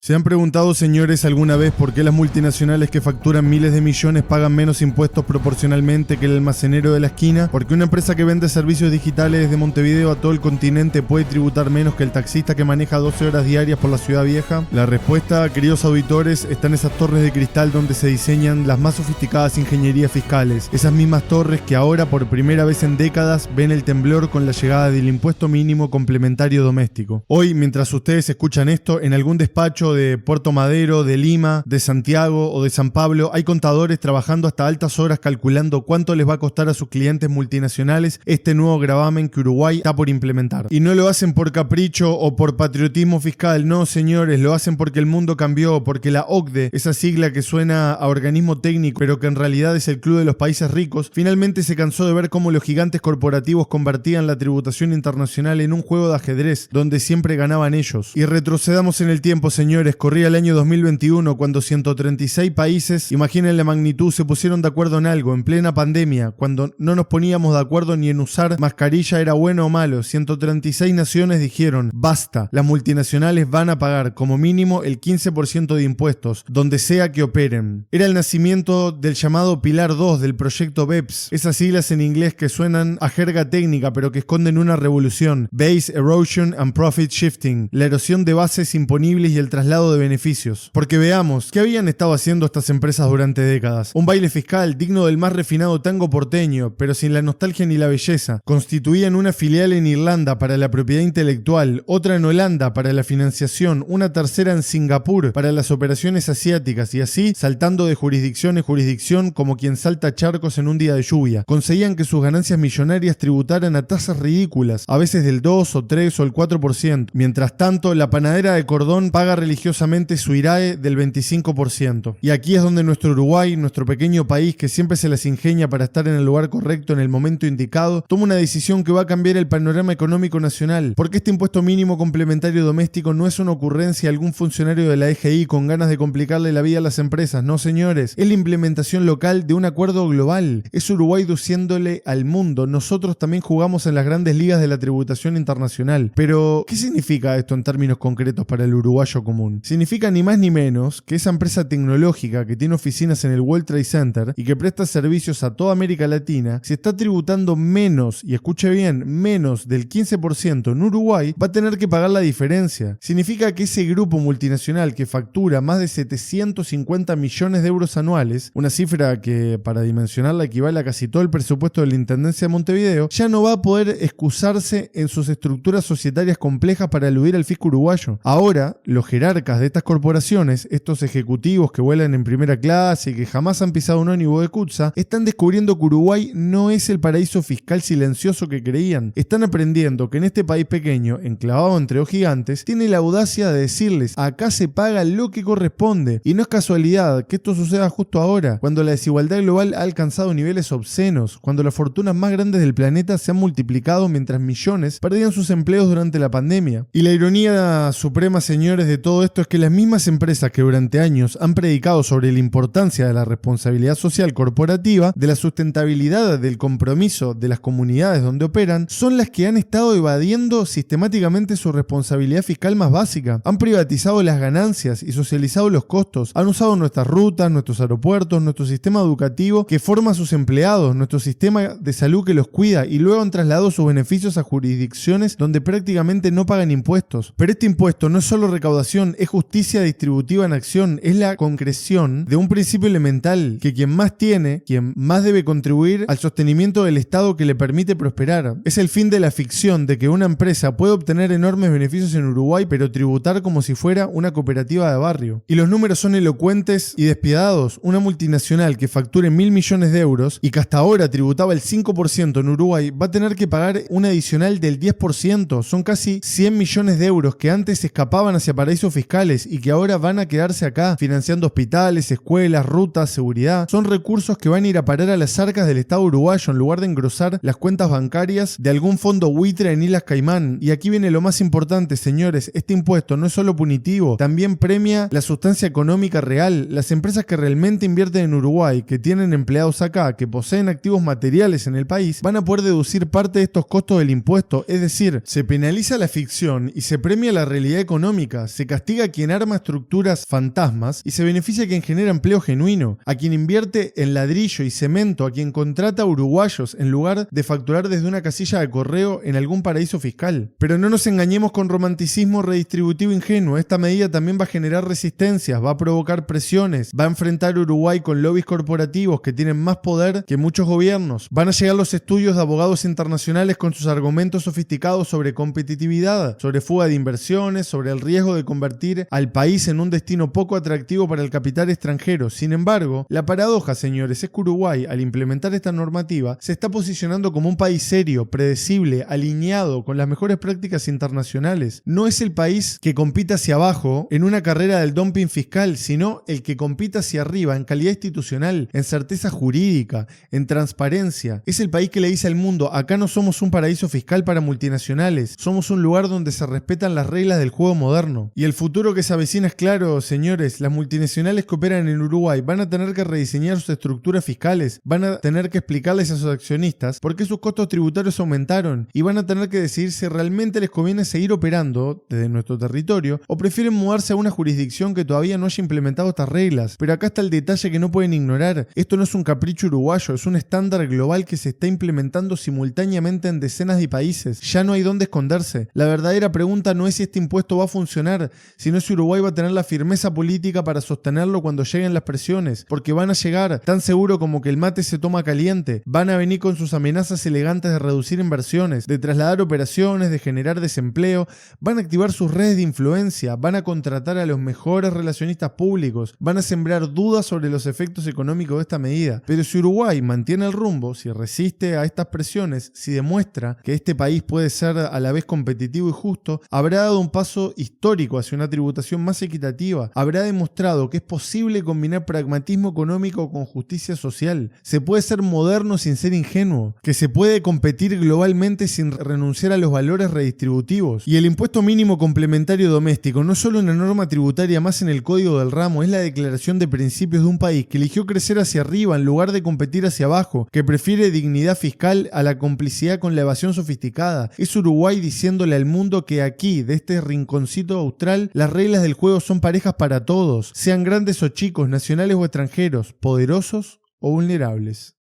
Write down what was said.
¿Se han preguntado, señores, alguna vez por qué las multinacionales que facturan miles de millones pagan menos impuestos proporcionalmente que el almacenero de la esquina? ¿Por qué una empresa que vende servicios digitales desde Montevideo a todo el continente puede tributar menos que el taxista que maneja 12 horas diarias por la ciudad vieja? La respuesta, queridos auditores, está en esas torres de cristal donde se diseñan las más sofisticadas ingenierías fiscales. Esas mismas torres que ahora, por primera vez en décadas, ven el temblor con la llegada del impuesto mínimo complementario doméstico. Hoy, mientras ustedes escuchan esto, en algún despacho de Puerto Madero, de Lima, de Santiago o de San Pablo, hay contadores trabajando hasta altas horas calculando cuánto les va a costar a sus clientes multinacionales este nuevo gravamen que Uruguay está por implementar. Y no lo hacen por capricho o por patriotismo fiscal, no, señores, lo hacen porque el mundo cambió, porque la OCDE, esa sigla que suena a organismo técnico, pero que en realidad es el Club de los Países Ricos, finalmente se cansó de ver cómo los gigantes corporativos convertían la tributación internacional en un juego de ajedrez, donde siempre ganaban ellos. Y retrocedamos en el tiempo, señores. Corría el año 2021 cuando 136 países, imaginen la magnitud, se pusieron de acuerdo en algo, en plena pandemia, cuando no nos poníamos de acuerdo ni en usar mascarilla era bueno o malo. 136 naciones dijeron, basta, las multinacionales van a pagar como mínimo el 15% de impuestos, donde sea que operen. Era el nacimiento del llamado Pilar 2 del proyecto BEPS, esas siglas en inglés que suenan a jerga técnica pero que esconden una revolución: Base Erosion and Profit Shifting, la erosión de bases imponibles y el traslado de beneficios. Porque veamos, ¿qué habían estado haciendo estas empresas durante décadas? Un baile fiscal digno del más refinado tango porteño, pero sin la nostalgia ni la belleza. Constituían una filial en Irlanda para la propiedad intelectual, otra en Holanda para la financiación, una tercera en Singapur para las operaciones asiáticas, y así, saltando de jurisdicción en jurisdicción como quien salta charcos en un día de lluvia. Conseguían que sus ganancias millonarias tributaran a tasas ridículas, a veces del 2 o 3 o el 4%. Mientras tanto, la panadera de cordón paga religiosamente su IRAE del 25%. Y aquí es donde nuestro Uruguay, nuestro pequeño país que siempre se las ingenia para estar en el lugar correcto en el momento indicado, toma una decisión que va a cambiar el panorama económico nacional. Porque este impuesto mínimo complementario doméstico no es una ocurrencia de algún funcionario de la EGI con ganas de complicarle la vida a las empresas. No, señores, es la implementación local de un acuerdo global. Es Uruguay diciéndole al mundo, nosotros también jugamos en las grandes ligas de la tributación internacional. Pero, ¿qué significa esto en términos concretos para el uruguayo común? Significa ni más ni menos que esa empresa tecnológica que tiene oficinas en el World Trade Center y que presta servicios a toda América Latina, si está tributando menos, y escuche bien, menos del 15% en Uruguay, va a tener que pagar la diferencia. Significa que ese grupo multinacional que factura más de 750 millones de euros anuales, una cifra que para dimensionarla equivale a casi todo el presupuesto de la Intendencia de Montevideo, ya no va a poder excusarse en sus estructuras societarias complejas para eludir al fisco uruguayo. Ahora, los jerarcas de estas corporaciones, estos ejecutivos que vuelan en primera clase y que jamás han pisado un ómnibus de Kutza, están descubriendo que Uruguay no es el paraíso fiscal silencioso que creían. Están aprendiendo que en este país pequeño, enclavado entre dos gigantes, tiene la audacia de decirles, acá se paga lo que corresponde. Y no es casualidad que esto suceda justo ahora, cuando la desigualdad global ha alcanzado niveles obscenos, cuando las fortunas más grandes del planeta se han multiplicado mientras millones perdían sus empleos durante la pandemia. Y la ironía suprema, señores, de todo esto es que las mismas empresas que durante años han predicado sobre la importancia de la responsabilidad social corporativa, de la sustentabilidad del compromiso de las comunidades donde operan, son las que han estado evadiendo sistemáticamente su responsabilidad fiscal más básica. Han privatizado las ganancias y socializado los costos. Han usado nuestras rutas, nuestros aeropuertos, nuestro sistema educativo que forma a sus empleados, nuestro sistema de salud que los cuida, y luego han trasladado sus beneficios a jurisdicciones donde prácticamente no pagan impuestos. Pero este impuesto no es solo recaudación, es justicia distributiva en acción, es la concreción de un principio elemental, que quien más tiene, quien más debe contribuir al sostenimiento del Estado que le permite prosperar. Es el fin de la ficción de que una empresa puede obtener enormes beneficios en Uruguay, pero tributar como si fuera una cooperativa de barrio. Y los números son elocuentes y despiadados. Una multinacional que facture 1.000 millones de euros y que hasta ahora tributaba el 5% en Uruguay, va a tener que pagar un adicional del 10%. Son casi 100 millones de euros que antes escapaban hacia paraísos fiscales y que ahora van a quedarse acá, financiando hospitales, escuelas, rutas, seguridad. Son recursos que van a ir a parar a las arcas del Estado uruguayo en lugar de engrosar las cuentas bancarias de algún fondo buitre en Islas Caimán. Y aquí viene lo más importante, señores. Este impuesto no es solo punitivo, también premia la sustancia económica real. Las empresas que realmente invierten en Uruguay, que tienen empleados acá, que poseen activos materiales en el país, van a poder deducir parte de estos costos del impuesto. Es decir, se penaliza la ficción y se premia la realidad económica. Se castiga castiga a quien arma estructuras fantasmas y se beneficia a quien genera empleo genuino, a quien invierte en ladrillo y cemento, a quien contrata uruguayos en lugar de facturar desde una casilla de correo en algún paraíso fiscal. Pero no nos engañemos con romanticismo redistributivo ingenuo. Esta medida también va a generar resistencias, va a provocar presiones, va a enfrentar a Uruguay con lobbies corporativos que tienen más poder que muchos gobiernos. Van a llegar los estudios de abogados internacionales con sus argumentos sofisticados sobre competitividad, sobre fuga de inversiones, sobre el riesgo de convertir al país en un destino poco atractivo para el capital extranjero. Sin embargo, la paradoja, señores, es que Uruguay, al implementar esta normativa, se está posicionando como un país serio, predecible, alineado con las mejores prácticas internacionales. No es el país que compite hacia abajo en una carrera del dumping fiscal, sino el que compite hacia arriba en calidad institucional, en certeza jurídica, en transparencia. Es el país que le dice al mundo: acá no somos un paraíso fiscal para multinacionales, somos un lugar donde se respetan las reglas del juego moderno. Y el futuro que se avecina es claro, señores. Las multinacionales que operan en Uruguay van a tener que rediseñar sus estructuras fiscales, van a tener que explicarles a sus accionistas por qué sus costos tributarios aumentaron y van a tener que decidir si realmente les conviene seguir operando desde nuestro territorio o prefieren mudarse a una jurisdicción que todavía no haya implementado estas reglas. Pero acá está el detalle que no pueden ignorar: esto no es un capricho uruguayo, es un estándar global que se está implementando simultáneamente en decenas de países. Ya no hay dónde esconderse. La verdadera pregunta no es si este impuesto va a funcionar, sino si Uruguay va a tener la firmeza política para sostenerlo cuando lleguen las presiones, porque van a llegar tan seguro como que el mate se toma caliente. Van a venir con sus amenazas elegantes de reducir inversiones, de trasladar operaciones, de generar desempleo. Van a activar sus redes de influencia, van a contratar a los mejores relacionistas públicos, van a sembrar dudas sobre los efectos económicos de esta medida. Pero si Uruguay mantiene el rumbo, si resiste a estas presiones, si demuestra que este país puede ser a la vez competitivo y justo, habrá dado un paso histórico hacia una tributación más equitativa, habrá demostrado que es posible combinar pragmatismo económico con justicia social. Se puede ser moderno sin ser ingenuo, que se puede competir globalmente sin renunciar a los valores redistributivos. Y el impuesto mínimo complementario doméstico no es solo una norma tributaria más en el código del ramo, es la declaración de principios de un país que eligió crecer hacia arriba en lugar de competir hacia abajo, que prefiere dignidad fiscal a la complicidad con la evasión sofisticada. Es Uruguay diciéndole al mundo que aquí, de este rinconcito austral, las reglas del juego son parejas para todos, sean grandes o chicos, nacionales o extranjeros, poderosos o vulnerables.